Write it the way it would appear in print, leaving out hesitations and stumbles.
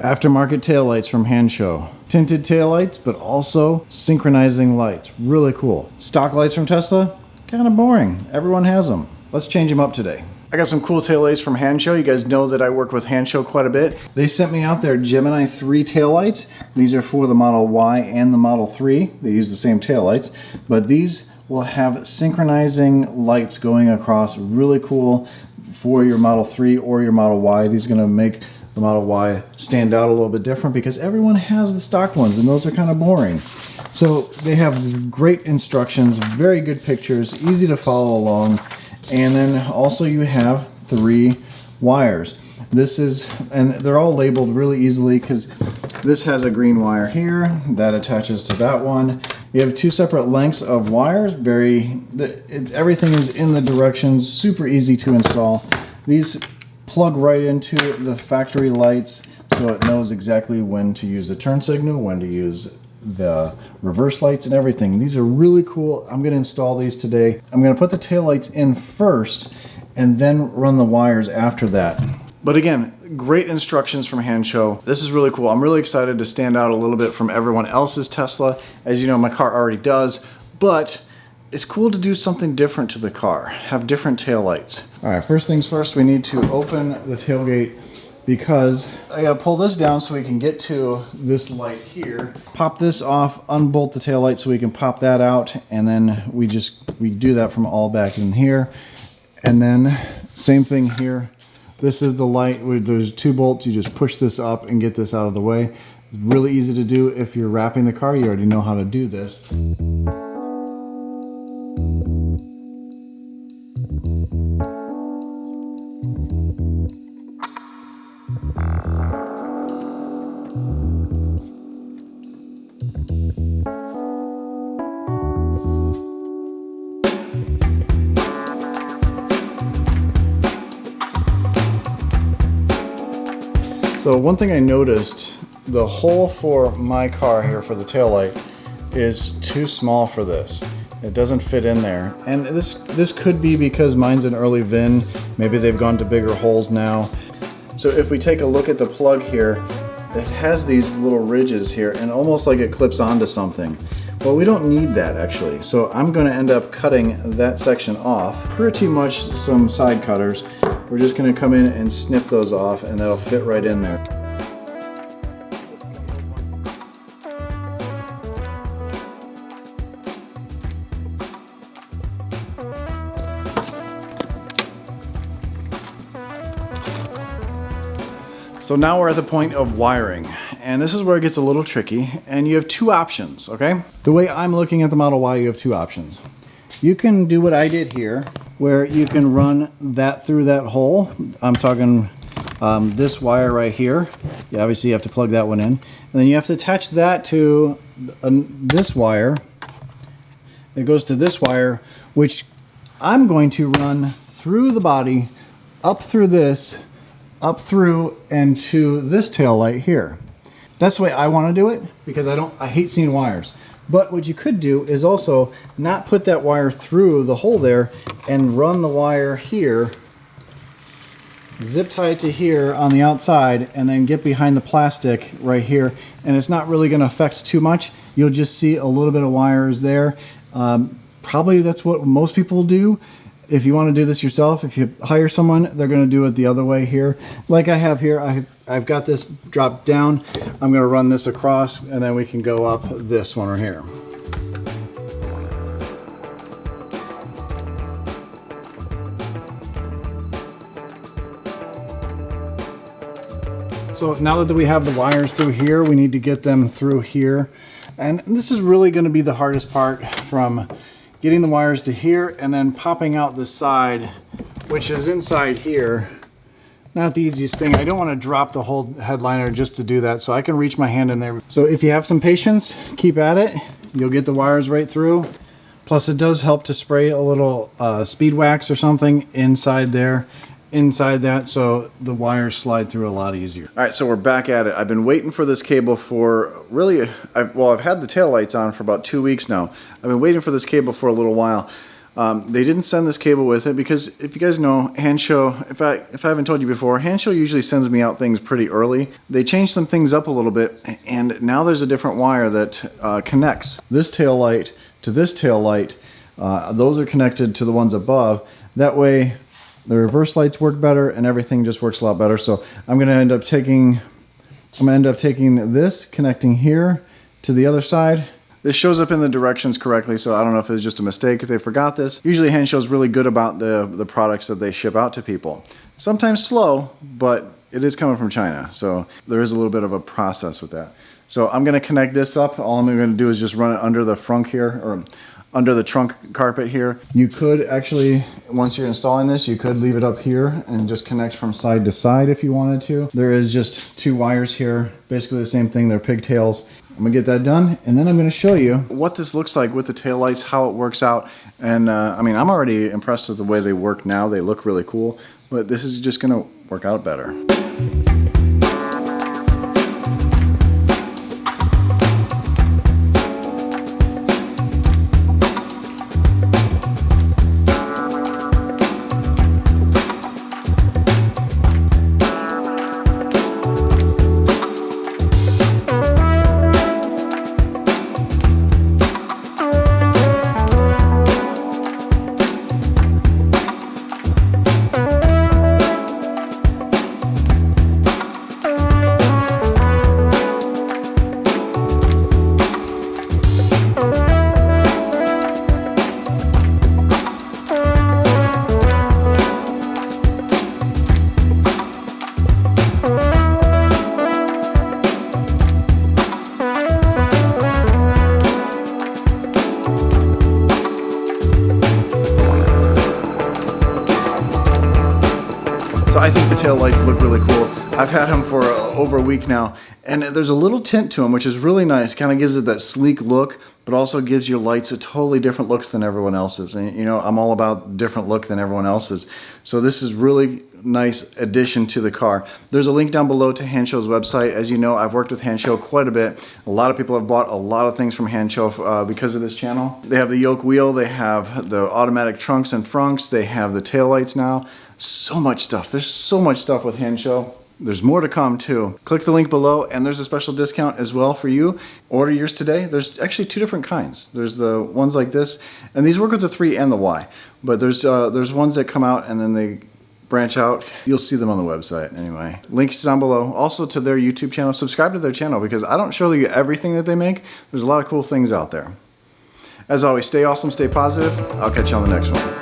Aftermarket taillights from Hansshow. Tinted taillights, but also synchronizing lights. Really cool. Stock lights from Tesla? Kind of boring. Everyone has them. Let's change them up today. I got some cool taillights from Hansshow. You guys know that I work with Hansshow quite a bit. They sent me out their Gemini 3 taillights. These are for the Model Y and the Model 3. They use the same taillights, but these will have synchronizing lights going across. Really cool for your Model 3 or your Model Y. These are going to make the Model Y stand out a little bit different because everyone has the stock ones and those are kind of boring. So they have great instructions, very good pictures, easy to follow along, and then also you have 3 wires. This is, and they're all labeled really easily because this has a green wire here that attaches to that one. You have 2 separate lengths of wires. Everything is in the directions, super easy to install. These plug right into the factory lights so it knows exactly when to use the turn signal, when to use the reverse lights and everything. These are really cool. I'm going to install these today. I'm going to put the tail lights in first and then run the wires after that. But again, great instructions from Hansshow. This is really cool. I'm really excited to stand out a little bit from everyone else's Tesla. As you know, my car already does, but it's cool to do something different to the car, have different tail lights. All right, first things first, we need to open the tailgate because I gotta pull this down so we can get to this light here. Pop this off, unbolt the tail light so we can pop that out, and then we do that from all back in here. And then same thing here. This is the light with those 2 bolts. You just push this up and get this out of the way. It's really easy to do. If you're wrapping the car, you already know how to do this. So one thing I noticed, the hole for my car here for the taillight is too small for this. It doesn't fit in there. And this could be because mine's an early VIN. Maybe they've gone to bigger holes now. So if we take a look at the plug here, it has these little ridges here and almost like it clips onto something. Well, we don't need that actually. So I'm gonna end up cutting that section off. Pretty much some side cutters. We're just gonna come in and snip those off and that'll fit right in there. So now we're at the point of wiring, and this is where it gets a little tricky, and you have 2 options, okay? The way I'm looking at the Model Y, you have 2 options. You can do what I did here, where you can run that through that hole. I'm talking this wire right here. Yeah, obviously you have to plug that one in. And then you have to attach that to this wire. It goes to this wire, which I'm going to run through the body, up through this, up through and to this tail light here. That's the way I want to do it because I hate seeing wires. But what you could do is also not put that wire through the hole there and run the wire here, zip tie it to here on the outside, and then get behind the plastic right here. And it's not really going to affect too much. You'll just see a little bit of wires there. Probably that's what most people do. If you want to do this yourself, if you hire someone, they're going to do it the other way here. Like I have here, I've got this dropped down. I'm going to run this across and then we can go up this one right here. So now that we have the wires through here, we need to get them through here. And this is really going to be the hardest part, from getting the wires to here and then popping out the side, which is inside here. Not the easiest thing. I don't want to drop the whole headliner just to do that, so I can reach my hand in there. So if you have some patience, keep at it. You'll get the wires right through. Plus it does help to spray a little speed wax or something inside there, inside that, so the wires slide through a lot easier. All right, so we're back at it. I've been waiting for this cable for really, I've had the tail lights on for about 2 weeks now. I've been waiting for this cable for a little while. They didn't send this cable with it because if you guys know, Hansshow, if I haven't told you before, Hansshow usually sends me out things pretty early. They changed some things up a little bit, and now there's a different wire that connects this tail light to this tail light. Those are connected to the ones above. That way the reverse lights work better and everything just works a lot better. So I'm gonna end up taking this, connecting here to the other side. This shows up in the directions correctly, so I don't know if it was just a mistake if they forgot this. Usually Hansshow is really good about the products that they ship out to people. Sometimes slow, but it is coming from China, so there is a little bit of a process with that. So I'm gonna connect this up. All I'm gonna do is just run it under the frunk here, or under the trunk carpet here. You could actually, once you're installing this, you could leave it up here and just connect from side to side if you wanted to. There is just 2 wires here, basically the same thing, they're pigtails. I'm gonna get that done, and then I'm gonna show you what this looks like with the taillights, how it works out. And I mean, I'm already impressed with the way they work now. They look really cool, but this is just gonna work out better. So I think the tail lights look really cool. I've had them for over a week now, and there's a little tint to them, which is really nice. Kind of gives it that sleek look, but also gives your lights a totally different look than everyone else's. And you know, I'm all about different look than everyone else's. So this is really nice addition to the car. There's a link down below to Hanssshow's website. As you know, I've worked with Hansshow quite a bit. A lot of people have bought a lot of things from Hansshow because of this channel. They have the yoke wheel, they have the automatic trunks and frunks, they have the tail lights now. So much stuff. There's so much stuff with Hansshow. There's more to come too. Click the link below, and there's a special discount as well for you. Order yours today. There's actually 2 different kinds. There's the ones like this, and these work with the 3 and the Y. But there's ones that come out and then they branch out. You'll see them on the website anyway. Links down below. Also to their YouTube channel. Subscribe to their channel because I don't show you everything that they make. There's a lot of cool things out there. As always, stay awesome, stay positive. I'll catch you on the next one.